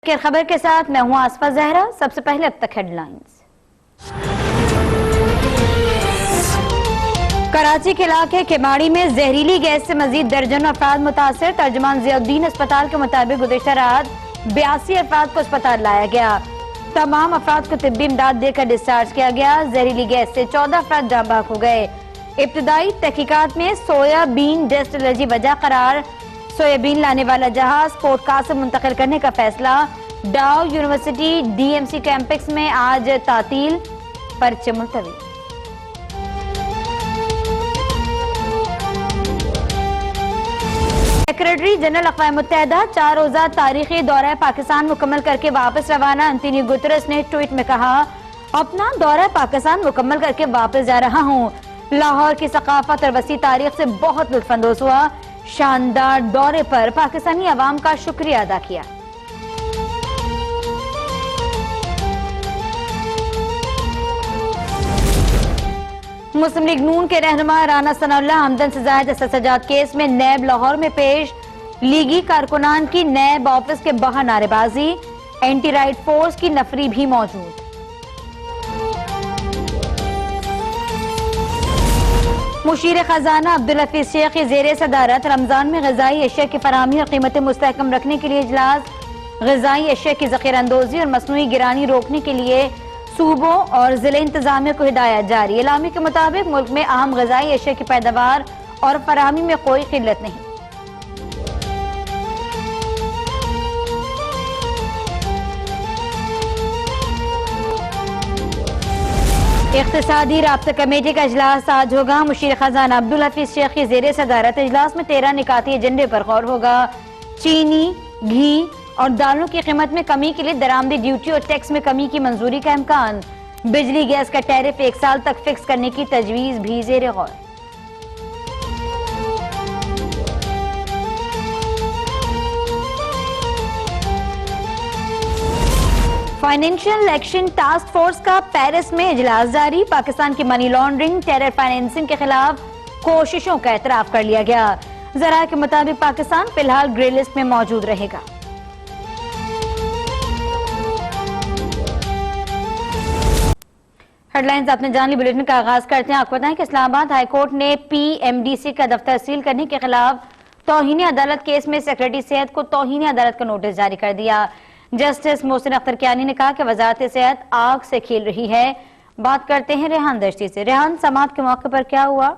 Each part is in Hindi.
की खबर के साथ मैं हूं आसफा जहरा। सबसे पहले अब तक हेडलाइंस। कराची के इलाके केमाड़ी में जहरीली गैस से मजीद दर्जनों अफराद मुतासर। तर्जुमान जियाउद्दीन अस्पताल के मुताबिक गुज़िश्ता रात 82 अफराद को अस्पताल लाया गया। तमाम अफराद को तिब्बी इमदाद देकर डिस्चार्ज किया गया। जहरीली गैस से 14 अफराद जाँ बहक हो गए। इब्तदाई तहकीकात में सोयाबीन डस्ट एलर्जी वजह करार। सोयाबीन लाने वाला जहाज पोर्ट कासिम मुंतकिल करने का फैसला। डाउ यूनिवर्सिटी डीएमसी कैंपस में आज तातील, पर्चे मुलतवी। सेक्रेटरी जनरल अक़वाम मुत्तहिदा 4 रोज़ा तारीखी दौरा पाकिस्तान मुकम्मल करके वापस रवाना। अंतोनियो गुतरस ने ट्वीट में कहा, अपना दौरा पाकिस्तान मुकम्मल करके वापस जा रहा हूँ। लाहौर की सकाफत और वसी तारीख से बहुत लुत्फानंदोज़ हुआ। शानदार दौरे पर पाकिस्तानी अवाम का शुक्रिया अदा किया। मुस्लिम लीग नून के रहनुमा राना सनाउल्लाह हमदन से जायद सजाद केस में नैब लाहौर में पेश। लीगी कारकुनान की नैब ऑफिस के बाहर नारेबाजी। एंटी राइट फोर्स की नफरी भी मौजूद। मुशीर खजाना अब्दुल हफीज शेख की जेर सदारत रमजान में ग़िज़ाई अशिया की फराहमी और कीमतें मुस्तहकम रखने के लिए इजलास। ग़िज़ाई अशिया की ज़ख़ीरा अंदोज़ी और मसनूई गिरानी रोकने के लिए सूबों और जिले इंतजामिया को हिदायत जारी। एलामी के मुताबिक मुल्क में अहम ग़िज़ाई अशिया की पैदावार और फराहमी में कोई किल्लत नहीं। इक़्तिसादी राब्ता कमेटी का इजलास आज होगा। मुशीर खजाना अब्दुल हफीज शेख की जेर सदारत इजलास में 13 निकाती एजेंडे पर गौर होगा। चीनी, घी और दालों की कीमत में कमी के लिए दरामदी ड्यूटी और टैक्स में कमी की मंजूरी का इम्कान। बिजली गैस का टैरिफ 1 साल तक फिक्स करने की तजवीज भी ज़ेर गौर। फाइनेंशियल एक्शन टास्क फोर्स का पेरिस में इजलास जारी। पाकिस्तान की मनी लॉन्ड्रिंग, टेरर फाइनेंसिंग के खिलाफ कोशिशों का एतराफ कर लिया गया। जरा के मुताबिक पाकिस्तान फिलहाल ग्रे लिस्ट में मौजूद रहेगा। हेडलाइंस आपने जान ली। बुलेटिन का आगाज करते हैं। आपको बताएं कि इस्लामाबाद हाईकोर्ट ने पीएमडीसी का दफ्तर सील करने के खिलाफ तौहीन अदालत केस में सेक्रेटरी सेहत को तौहीन अदालत का नोटिस जारी कर दिया। जस्टिस मोहसिन अख्तर कियानी ने कहा कि वजारत सेहत आग से खेल रही है। बात करते हैं रेहान दश्ती से। रेहान, समाअत के मौके पर क्या हुआ?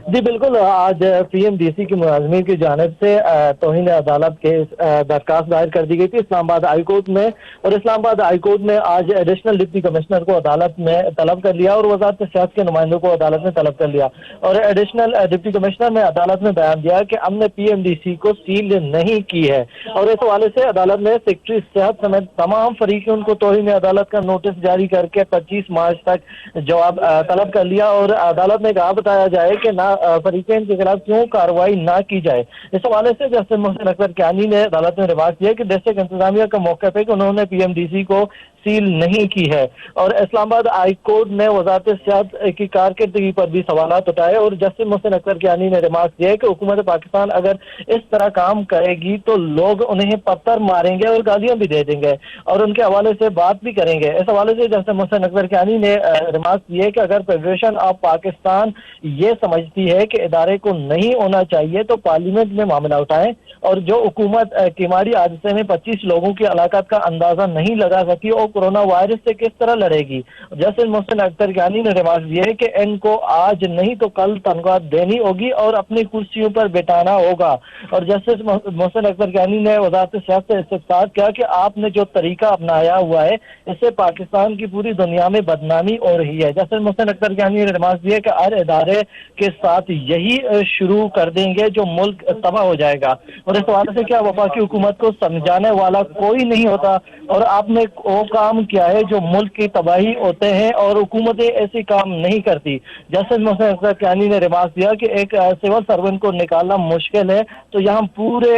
जी बिल्कुल, आज पीएमडीसी के मुलाजमीन की जानिब से तौहीन अदालत के दरखास्त दायर कर दी गई थी इस्लामाबाद हाई कोर्ट में। और इस्लामाबाद हाई कोर्ट में आज एडिशनल डिप्टी कमिश्नर को अदालत में तलब कर लिया और वजारत सेहत के नुमाइंदों को अदालत में तलब कर लिया। और एडिशनल डिप्टी कमिश्नर ने अदालत में बयान दिया कि हमने पीएमडीसी को सील नहीं की है। और इस हवाले से अदालत ने सेक्रेटरी सेहत समेत तमाम फरीकों को तौहीन अदालत का नोटिस जारी करके 25 मार्च तक जवाब तलब कर लिया। और अदालत ने कहा बताया जाए कि ना फरीकैन के खिलाफ क्यों कार्रवाई ना की जाए। इस हवाले से जस्टिस मोहसिन अख्तर कियानी ने अदालत में रिमार्क किया कि डिस्ट्रिक्ट इंतजामिया का मौके पे कि उन्होंने पीएमडीसी को सील नहीं की है। और इस्लामाबाद हाई कोर्ट ने वजारत सेहत की कारकर्दगी पर भी सवालात उठाए। और जस्टिस मोहसिन अख्तर कियानी ने रिमार्क किया कि हुकूमत पाकिस्तान अगर इस तरह काम करेगी तो लोग उन्हें पत्थर मारेंगे और गालियां भी दे देंगे और उनके हवाले से बात भी करेंगे। इस हवाले से जस्टिस मोहसिन अख्तर कियानी ने रिमार्क किए कि अगर फेडरेशन ऑफ पाकिस्तान ये समझती है कि इदारे को नहीं होना चाहिए तो पार्लियामेंट में मामला उठाएं। और जो हुकूमत केमाड़ी हादसे में 25 लोगों की हलाकत का अंदाजा नहीं लगा सकी और कोरोना वायरस से किस तरह लड़ेगी। जस्टिस मोहसिन अख्तर कियानी ने रिमार्क दिए है कि इनको आज नहीं तो कल तनख्वाह देनी होगी और अपनी कुर्सियों पर बिठाना होगा। और जस्टिस मोहसिन अख्तर कियानी ने वजारत सेहत से इस्तफसार किया कि आपने जो तरीका अपनाया हुआ है इससे पाकिस्तान की पूरी दुनिया में बदनामी हो रही है। जस्टिस मोहसिन अख्तर कियानी ने रिमार्क दिए कि हर इदारे के साथ यही शुरू कर देंगे जो मुल्क तबाह हो जाएगा। और इस हवाले से क्या वफाकी हुकूमत को समझाने वाला कोई नहीं होता और आपने वो काम किया है जो मुल्क की तबाही होते हैं और हुकूमतें ऐसी काम नहीं करती। जस्टिस मोहसिन अख्तर कियानी ने रिमार्क दिया कि एक सिविल सर्वेंट को निकालना मुश्किल है तो यहाँ पूरे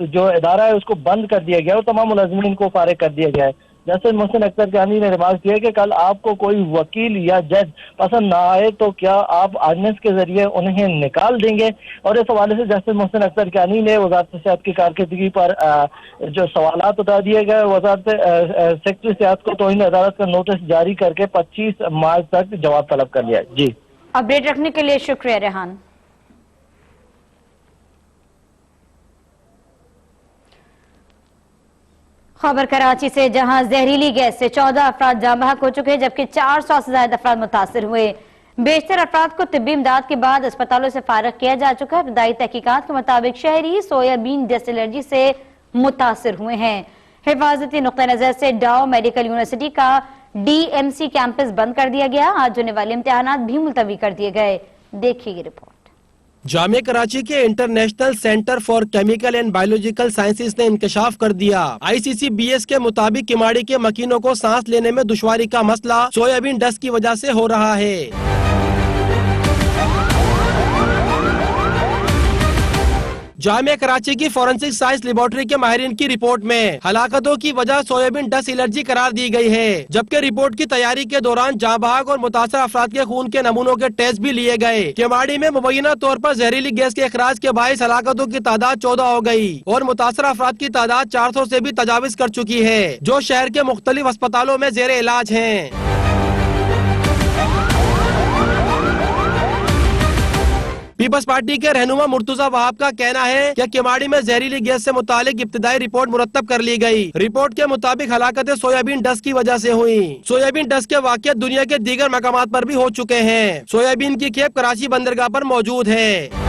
जो इदारा है उसको बंद कर दिया गया और तमाम मुलाजमीन को फारिग कर दिया गया है। जस्टिस मोहसिन अख्तर कानी ने रिमार्क किया कि कल आपको कोई वकील या जज पसंद ना आए तो क्या आप आर्डिनेंस के जरिए उन्हें निकाल देंगे। और इस हवाले से जस्टिस मोहसिन अख्तर कानी ने वजारत सेहत की कारकर्दगी पर जो सवालात उठा दिए गए, वजारत सेक्रेटरी सेहत को तौहीन अदालत का नोटिस जारी करके 25 मार्च तक जवाब तलब कर लिया। जी, अपडेट रखने के लिए शुक्रिया रेहान। खबर कराची से, जहां जहरीली गैस से 14 अफराद जाँ बहक हो चुके हैं, जबकि 400 से ज्यादा अफराद मुतासिर हुए। बेशतर अफराद को तिब्बी इमदाद के बाद अस्पतालों से फारग किया जा चुका है। इब्तदाई तहकीकात के मुताबिक शहरी सोयाबीन डस्ट एलर्जी से मुतासिर हुए हैं। हिफाजती नुक्ता नजर से डाउ मेडिकल यूनिवर्सिटी का DMC कैंपस बंद कर दिया गया। आज होने वाले इम्तिहानात भी मुलतवी कर दिए गए। देखिए ये रिपोर्ट। जामिया कराची के international centre for chemical and biological sciences ने इंकशाफ कर दिया। ICCBS के मुताबिक किमाड़ी के मकीनों को सांस लेने में दुश्वारी का मसला सोयाबीन डस्ट की वजह से हो रहा है। जामिया कराची की फॉरेंसिक साइंस लेबोरेटरी के माहिरीन की रिपोर्ट में हलाकतों की वजह सोयाबीन डस्ट एलर्जी करार दी गई है, जबकि रिपोर्ट की तैयारी के दौरान जाँ बहक और मुतासर अफराद के खून के नमूनों के टेस्ट भी लिए गए। केमाड़ी में मुबैना तौर पर जहरीली गैस के अखराज के बायस हलाकतों की तादाद 14 हो गई और मुतासर अफराद की तादाद 400 से भी तजाविज कर चुकी है, जो शहर के मुख्तलिफ अस्पतालों में जेर इलाज हैं। पीपल्स पार्टी के रहनुमा मुर्तुजा वहाब का कहना है कि किमाड़ी में जहरीली गैस से मुतालिक इब्तिदाई रिपोर्ट मुरत्तब कर ली गई। रिपोर्ट के मुताबिक हलाकतें सोयाबीन डस्ट की वजह से हुई। सोयाबीन डस्ट के वाक़ियात दुनिया के दीगर मकामात पर भी हो चुके हैं। सोयाबीन की खेप कराची बंदरगाह पर मौजूद है।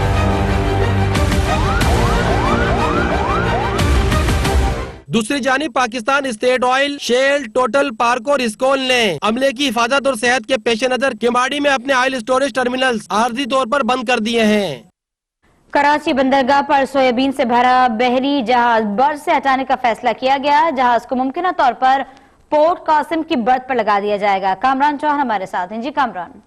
दूसरी जानिब Pakistan State Oil, Shell, Total, Parco और इसकोल ने अमले की हिफाजत और सेहत के पेश नजर किमाड़ी में अपने ऑयल स्टोरेज टर्मिनल्स आर्जी तौर पर बंद कर दिए हैं। कराची बंदरगाह पर सोयाबीन से भरा बहरी जहाज बर्थ से हटाने का फैसला किया गया। जहाज को मुमकिन तौर पर पोर्ट कासिम की बर्थ पर लगा दिया जाएगा। कामरान चौहान हमारे साथ हैं। जी कामरान।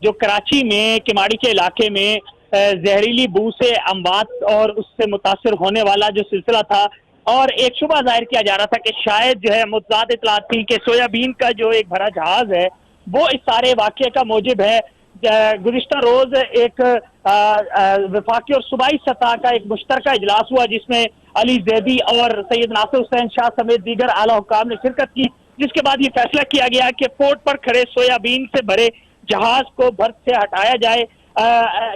जो कराची में किमाड़ी के इलाके में जहरीली बू से अमवात और उससे मुतासर होने वाला जो सिलसिला था, और एक शुबा जाहिर किया जा रहा था कि शायद जो है मुतज़ाद इतलात थी कि सोयाबीन का जो एक भरा जहाज है वो इस सारे वाक़े का मौजिब है। गुज़िश्ता रोज एक वफाकी और सूबाई सतह का एक मुश्तरका इजलास हुआ, जिसमें अली जैदी और सैयद नासिर हुसैन शाह समेत दीगर आला हुक्काम ने शिरकत की, जिसके बाद ये फैसला किया गया कि पोर्ट पर खड़े सोयाबीन से भरे जहाज को बर्थ से हटाया जाए।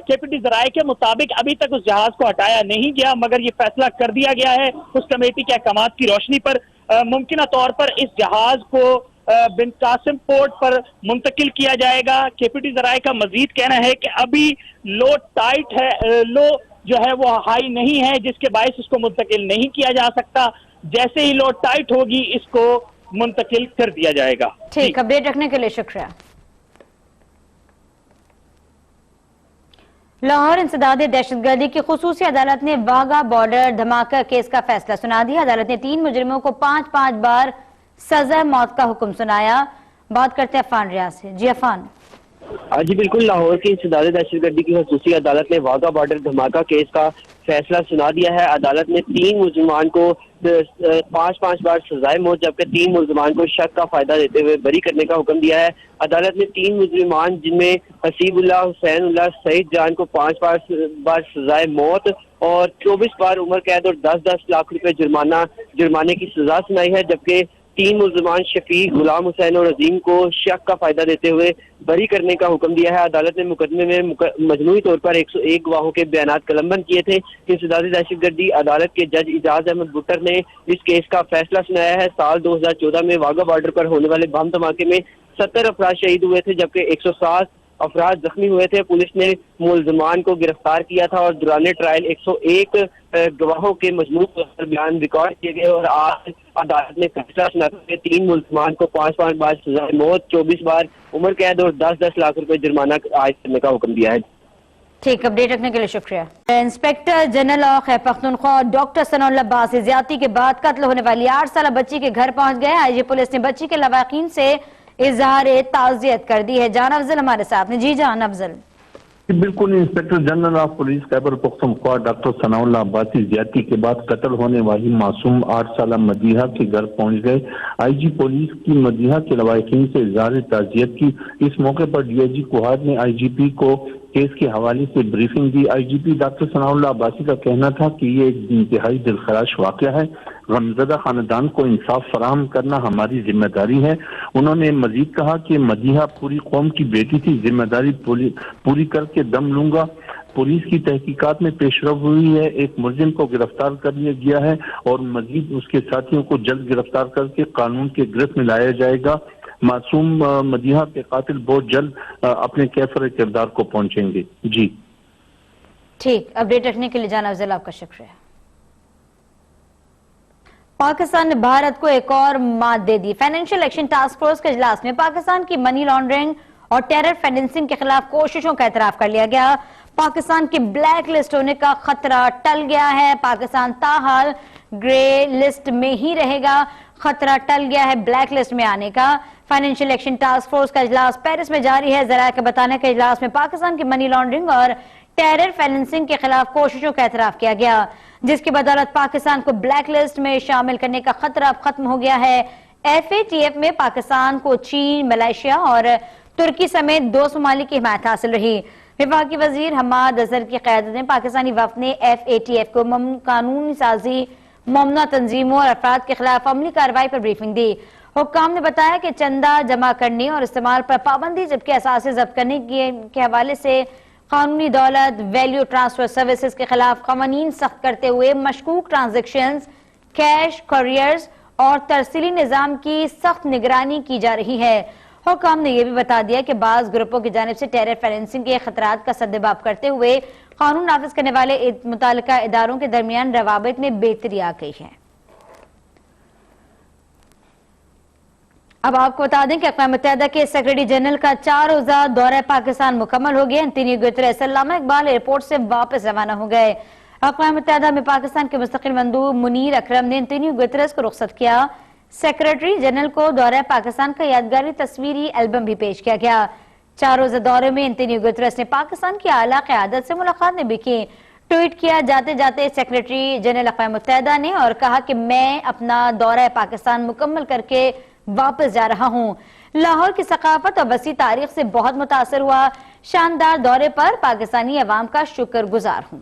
KPT ज़राए के मुताबिक अभी तक उस जहाज को हटाया नहीं गया, मगर ये फैसला कर दिया गया है उस कमेटी के अहकामात की रोशनी पर। मुमकिन तौर पर इस जहाज को बिन कासिम पोर्ट पर मुंतकिल किया जाएगा। KPT ज़राए का मजीद कहना है कि अभी लो टाइट है, लो जो है वो हाई नहीं है, जिसके बायस इसको मुंतकिल नहीं किया जा सकता। जैसे ही लो टाइट होगी इसको मुंतकिल कर दिया जाएगा। ठीक, अपडेट रखने के लिए शुक्रिया। लाहौर इंसदाद दहशतगर्दी की खुसूसी अदालत ने वाघा बॉर्डर धमाका केस का फैसला सुना दिया। अदालत ने 3 मुजरिमों को 5-5 बार सजा मौत का हुक्म सुनाया। बात करते हैं अफान रियाज से। जी अफान। जी बिल्कुल, लाहौर की इंसदाद दहशतगर्दी की खुसूसी अदालत ने वाघा बॉर्डर धमाका केस का फैसला सुना दिया है। अदालत ने 3 मुजरिमान को 5-5 बार सजाए मौत, जबकि 3 मुलजमान को शक का फायदा देते हुए बरी करने का हुक्म दिया है। अदालत ने 3 मुजरिमान जिनमें हसीबुल्लाह, हुसैनुल्लाह, सईद जान को 5 बार सजाए मौत और 24 बार उम्र कैद और 10-10 लाख रुपए जुर्माने की सजा सुनाई है, जबकि 3 मुलजमान शफीक, गुलाम हुसैन और अजीम को शक का फायदा देते हुए बरी करने का हुक्म दिया है। अदालत ने मुकदमे में मजमूई तौर पर 101 गवाहों के बयान कलमबंद किए थे। इंसदादी दहशतगर्दी अदालत के जज इजाज अहमद बुट्टर ने इस केस का फैसला सुनाया है। साल 2014 में वाघा बॉर्डर पर होने वाले बम धमाके में 70 अफराद शहीद हुए थे, जबकि 107 अफराद जख्मी हुए थे। पुलिस ने मुलजमान को गिरफ्तार किया था और दौरान ट्रायल 101 गवाहों के मजमूई बयान रिकॉर्ड किए गए और आज अदालत ने फैसला सुनाते हुए 3 मुलजमान को 5-5 बार सजा मौत, 24 बार उम्र कैद और 10-10 लाख रुपए जुर्माना आयद करने का हुक्म दिया है। ठीक, अपडेट रखने के लिए शुक्रिया। Inspector general of Khyber Pakhtunkhwa doctor Sanaullah Abbas से ज्यादती के बाद कत्ल होने वाली 8 साल बच्ची के घर पहुंच गए। IG पुलिस ने बच्ची के लवाकिन से इजहार ताज़ियत कर दी है। जान अफजल हमारे साथ हैं। जी जान अफजल। बिल्कुल, inspector general of police Khyber Pakhtunkhwa doctor Sanaullah Abbasi ज्यादती के बाद कत्ल होने वाली मासूम 8 साला मदीहा के घर पहुंच गए। आईजी पुलिस की मदीहा के लवाहिकीन से इज़हार ताज़ियत की। इस मौके पर डीआईजी कुहाद ने आईजीपी को केस के हवाले से ब्रीफिंग दी। आईजीपी डॉक्टर सनाउल्लाह अब्बासी का कहना था कि ये एक इंतहाई दिलखराश वाक़या है। गमज़दा खानदान को इंसाफ फराहम करना हमारी जिम्मेदारी है। उन्होंने मजीद कहा कि मदीहा पूरी कौम की बेटी थी, जिम्मेदारी पूरी करके दम लूंगा। पुलिस की तहकीकात में पेशरफ हुई है, एक मुलजिम को गिरफ्तार कर लिया गया है और मजीद उसके साथियों को जल्द गिरफ्तार करके कानून के गिरफ्त में लाया जाएगा। मासूम मदीहा के कातिल बहुत जल्द अपने कैफर किरदार को पहुंचेंगे। जी ठीक, अपडेट रखने के लिए जाना अफजल आपका शुक्रिया। पाकिस्तान ने भारत को एक और मात दे दी। फाइनेंशियल एक्शन टास्क फोर्स के इजलास में पाकिस्तान की मनी लॉन्ड्रिंग और टेरर फाइनेंसिंग के खिलाफ कोशिशों का एतराफ कर लिया गया। पाकिस्तान की ब्लैक लिस्ट होने का खतरा टल गया है। पाकिस्तान ताहाल ग्रे लिस्ट में ही रहेगा। खतरा टल गया है ब्लैक लिस्ट में आने का। फाइनेंशियल एक्शन टास्क फोर्स का इजलास पेरिस में जारी है। जरा के बताने के इजलास में पाकिस्तान की मनी लॉन्ड्रिंग और टेरर फाइनेंसिंग के खिलाफ कोशिशों का एतराफ किया गया, जिसकी बदौलत पाकिस्तान को ब्लैक लिस्ट में शामिल करने का खतरा अब खत्म हो गया है। FATF में पाकिस्तान को चीन, मलेशिया और तुर्की समेत 2 ममालिक की हिमायत हासिल रही। विफाकी वजीर हमाद अजहर की क़यादत में पाकिस्तानी वफ़द ने FATF को कानूनी साजी ममनुआ तंजीमों और अफराद के खिलाफ अमली कार्रवाई पर ब्रीफिंग दी। हुक्काम ने बताया कि चंदा जमा करने और इस्तेमाल पर पाबंदी जबकि असासे जब्त करने के हवाले से कानूनी दौलत, वैल्यू ट्रांसफर सर्विसेज के खिलाफ कवानीन सख्त करते हुए मशकूक ट्रांजेक्शंस, कैश, कॉरियर्स और तरसीली निजाम की सख्त निगरानी की जा रही है। हुक्काम ने यह भी बता दिया कि बाज ग्रुपों की जानिब से टेरर फाइनेंसिंग के खतरात का सद्देबाब करते हुए कानून नाफिज करने वाले मुतालिका इदारों के दरमियान रवाबित में बेहतरी आ गई है। अब आपको बता दें कि अक़वाम मुत्तहिदा के सेक्रेटरी जनरल का 4 रोज़ा दौरा पाकिस्तान मुकम्मल हो गया। एंटोनियो गुतरेस अल्लामा इकबाल एयरपोर्ट से वापस रवाना हो गए। अक़वाम मुत्तहिदा में पाकिस्तान के मुस्तकिल मंदूब मुनीर अकरम ने एंटोनियो गुतरेस को रुखसत किया। सेक्रेटरी जनरल को दौरा पाकिस्तान का यादगारी तस्वीरी एल्बम भी पेश किया गया। 4 रोज़ा दौरे में एंटोनियो गुतरेस ने पाकिस्तान की आला क़यादत से मुलाकात भी की। ट्वीट किया जाते जाते सेक्रेटरी जनरल अक़वाम मुत्तहिदा ने और कहा कि मैं अपना दौरा पाकिस्तान मुकम्मल करके वापस जा रहा हूं। लाहौर की सकाफत और वसी तारीख से बहुत मुतासर हुआ। शानदार दौरे पर पाकिस्तानी अवाम का शुक्रगुजार हूं।